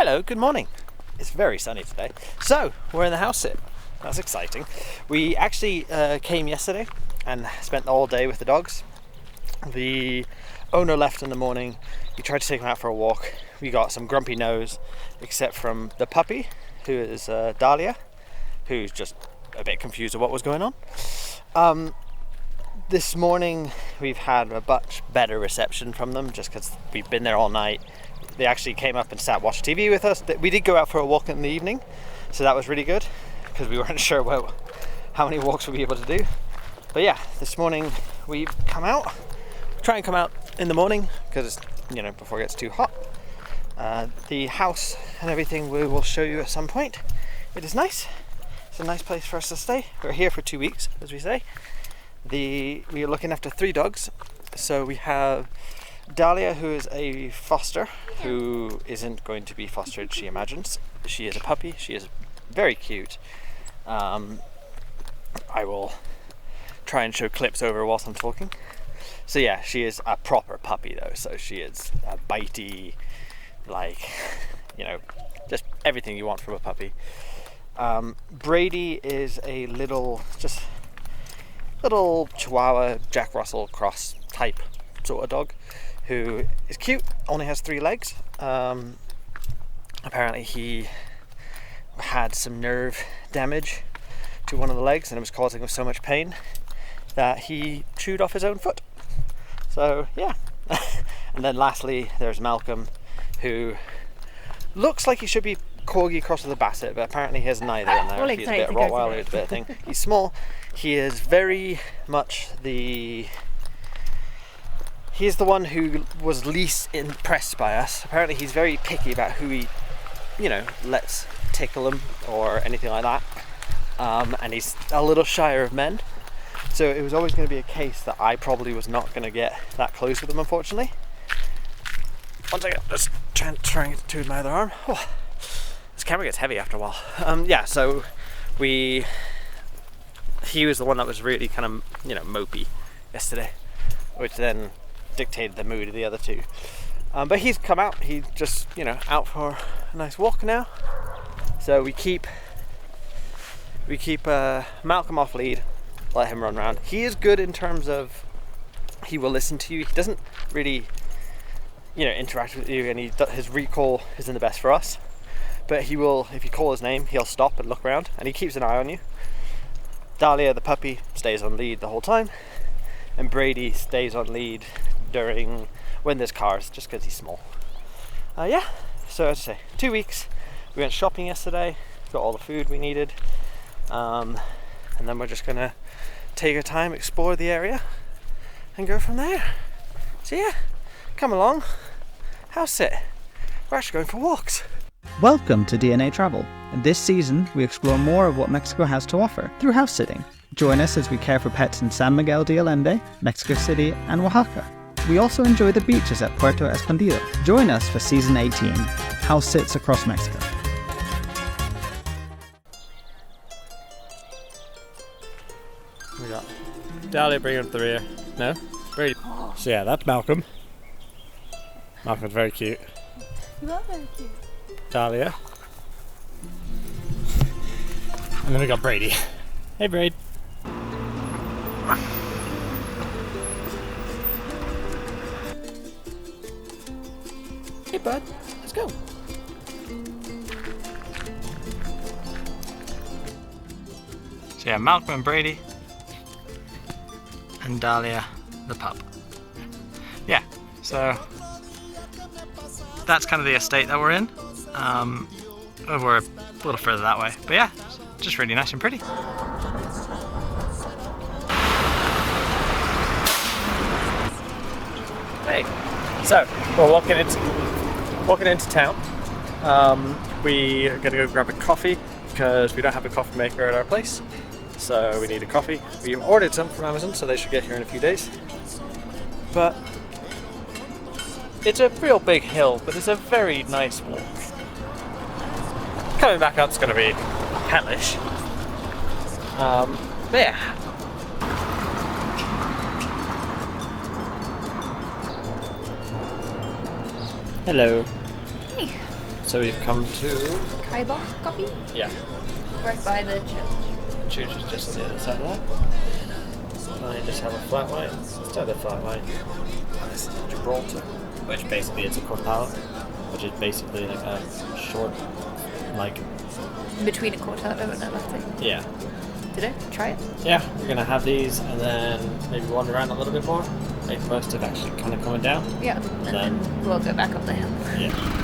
Hello, good morning. It's very sunny today. So, we're in the house sit. That's exciting. We actually came yesterday and spent the whole day with the dogs. The owner left in the morning. We tried to take him out for a walk. We got some grumpy nose, except from the puppy, who is Dahlia, who's just a bit confused of what was going on. This morning we've had a much better reception from them, just because we've been there all night. They actually came up and sat watched TV with us. We did go out for a walk in the evening, so that was really good, because we weren't sure how many walks we'd be able to do. But yeah, this morning we've come out. Try and come out in the morning, because before it gets too hot. The house and everything we will show you at some point. It is nice. It's a nice place for us to stay. We're here for 2 weeks, as we say. We are looking after 3 dogs. So we have Dahlia, who is a foster, who isn't going to be fostered, she imagines. She is a puppy. She is very cute. I will try and show clips over whilst I'm talking. So yeah, she is a proper puppy though. So she is a bitey, just everything you want from a puppy. Brady is a little Chihuahua Jack Russell cross type sort of dog, who is cute, only has 3 legs. Apparently he had some nerve damage to one of the legs and it was causing him so much pain that he chewed off his own foot. So yeah. And then lastly there's Malcolm, who looks like he should be Corgi crossed with a Basset, but apparently he has neither in there. He's a bit of Rottweiler, it's a bit of thing. He's small. He is very much he's the one who was least impressed by us. Apparently he's very picky about who he, lets tickle him or anything like that. And he's a little shyer of men. So it was always going to be a case that I probably was not going to get that close with him, unfortunately. One second, just trying it to my other arm. Oh, this camera gets heavy after a while. So he was the one that was really kind of, mopey yesterday, which then dictated the mood of the other 2. But he's come out. He's just, out for a nice walk now. So we keep Malcolm off lead, let him run around. He is good in terms of he will listen to you. He doesn't really, interact with you, and his recall isn't the best for us. But he will, if you call his name, he'll stop and look around, and he keeps an eye on you. Dahlia, the puppy, stays on lead the whole time, and Brady stays on lead when there's cars, just because he's small. So as I say, 2 weeks. We went shopping yesterday, got all the food we needed, and then we're just gonna take our time, explore the area, and go from there. So yeah, come along, house sit. We're actually going for walks. Welcome to DNA Travel. In this season, we explore more of what Mexico has to offer through house sitting. Join us as we care for pets in San Miguel de Allende, Mexico City, and Oaxaca. We also enjoy the beaches at Puerto Escondido. Join us for Season 18, House Sits across Mexico. We got Dahlia bringing up the rear. No? Brady. So yeah, that's Malcolm. Malcolm's very cute. You are very cute. Dahlia. And then we got Brady. Hey, Brady. Hey, bud. Let's go. So yeah, Malcolm and Brady. And Dahlia, the pup. Yeah, so that's kind of the estate that we're in. We're a little further that way, but yeah, just really nice and pretty. Hey, so we're walking into town. We are gonna go grab a coffee because we don't have a coffee maker at our place, so we need a coffee. We ordered some from Amazon, so they should get here in a few days. But it's a real big hill, but it's a very nice walk. Coming back up's going to be hellish. But yeah. Hello. Hey. So we've come to... Kaiba coffee? Yeah. Right by the church. Church is just on the other side of that. And they just have a flat white. Let's do the flat white. And this is Gibraltar. Which basically is a cortado. Which is basically like a short, like... Between a cortado and a latte. Yeah. Did I try it? Yeah, we're going to have these and then maybe wander around a little bit more. Make the most of actually kind of coming down. Yeah, and then we'll go back up the hill. Yeah.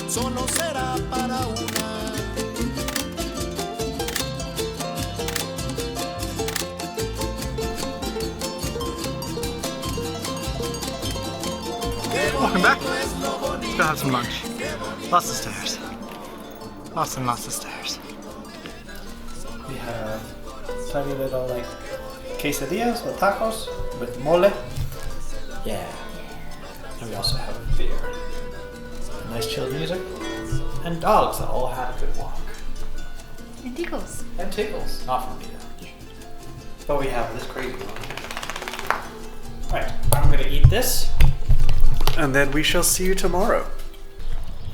Solo será para una. Welcome back. Let's go have some lunch. Lots of stairs. Lots and lots of stairs. We have tiny little like quesadillas with tacos with mole. Yeah. And we also have a beer. Nice chilled music. And dogs that all had a good walk. And tickles. And tickles. Not for me though. But we have this crazy one. Right, I'm gonna eat this. And then we shall see you tomorrow.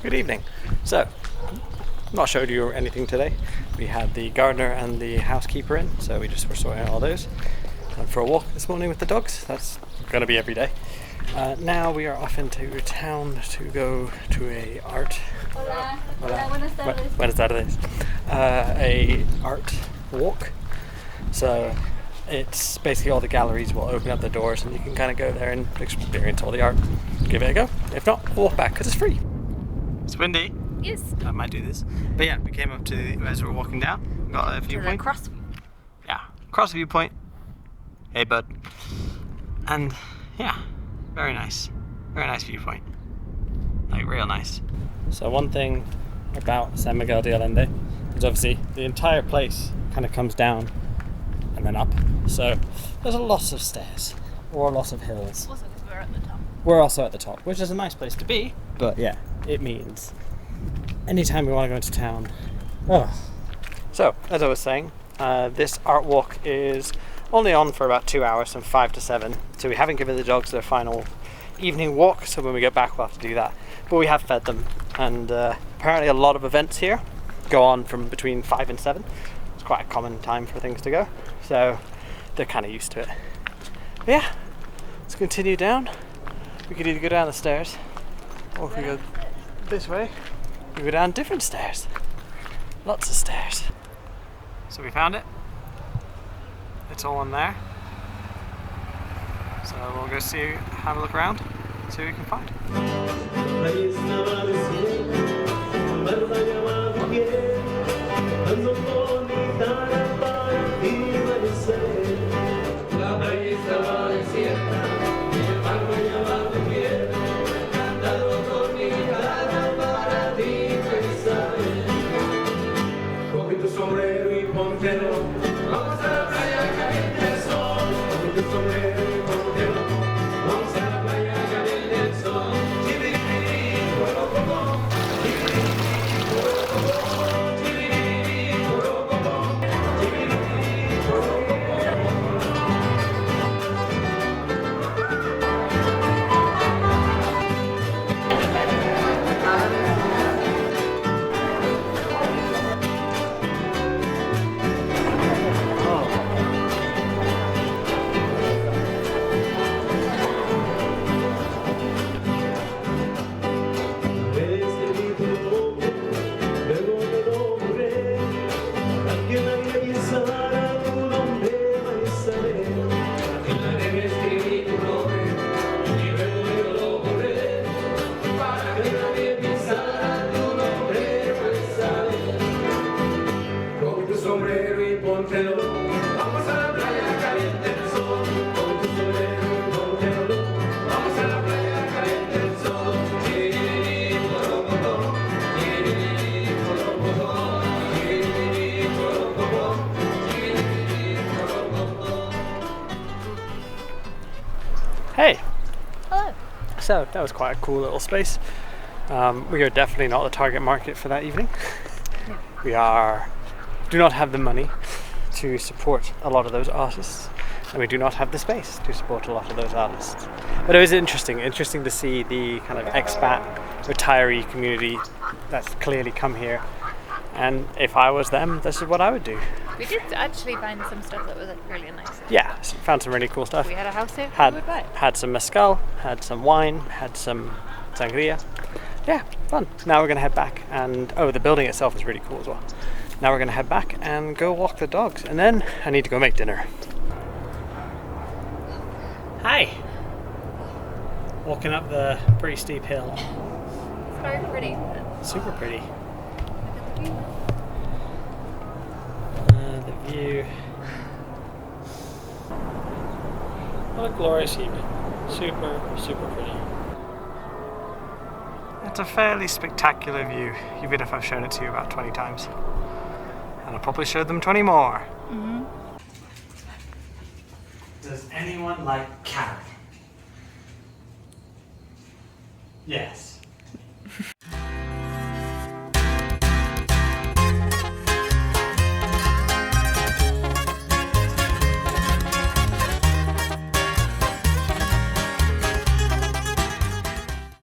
Good evening. So, I'm not showed you anything today. We had the gardener and the housekeeper in, so we just were sorting out all those. Went for a walk this morning with the dogs. That's gonna be every day. Now we are off into town to go to a art. Hola. Buenas tardes. Buenas tardes. A art walk. So it's basically all the galleries will open up the doors and you can kind of go there and experience all the art. Give it a go. If not, walk back because it's free. It's windy. Yes. I might do this. But yeah, we came up to, as we were walking down, got a viewpoint. Cross. Yeah, cross viewpoint. Hey bud. And yeah, very nice. Very nice viewpoint. Like real nice. So one thing about San Miguel de Allende is obviously the entire place kind of comes down and then up. So there's a lot of stairs or a lot of hills. Also, because we're at the top. We're also at the top, which is a nice place to be. But yeah, it means anytime we want to go into town. Oh. So, as I was saying, this art walk is only on for about 2 hours, from 5 to 7. So we haven't given the dogs their final evening walk, so when we get back we'll have to do that. But we have fed them, and apparently a lot of events here go on from between 5 and 7. It's quite a common time for things to go, so they're kind of used to it. But yeah, let's continue down. We could either go down the stairs, or if we go this way, we go down different stairs. Lots of stairs. So we found it. It's all in there. So we'll go see, have a look around, see what we can find. Hey! Hello. So that was quite a cool little space. We are definitely not the target market for that evening. We do not have the money to support a lot of those artists, and we do not have the space to support a lot of those artists. But it was interesting to see the kind of expat retiree community that's clearly come here. And if I was them, this is what I would do. We did actually find some stuff that was really nice. Yeah, found some really cool stuff. If we had a house here, we would buy it. Had some mezcal, had some wine, had some sangria. Yeah, fun. Now we're going to head back and, the building itself is really cool as well. Now we're going to head back and go walk the dogs, and then I need to go make dinner. Hi! Walking up the pretty steep hill. It's very pretty. Super pretty. Look at the view. The view. What a glorious evening. Super, super pretty. It's a fairly spectacular view, even if I've shown it to you about 20 times. And I'll probably show them 20 more. Mm-hmm. Does anyone like carrot? Yes.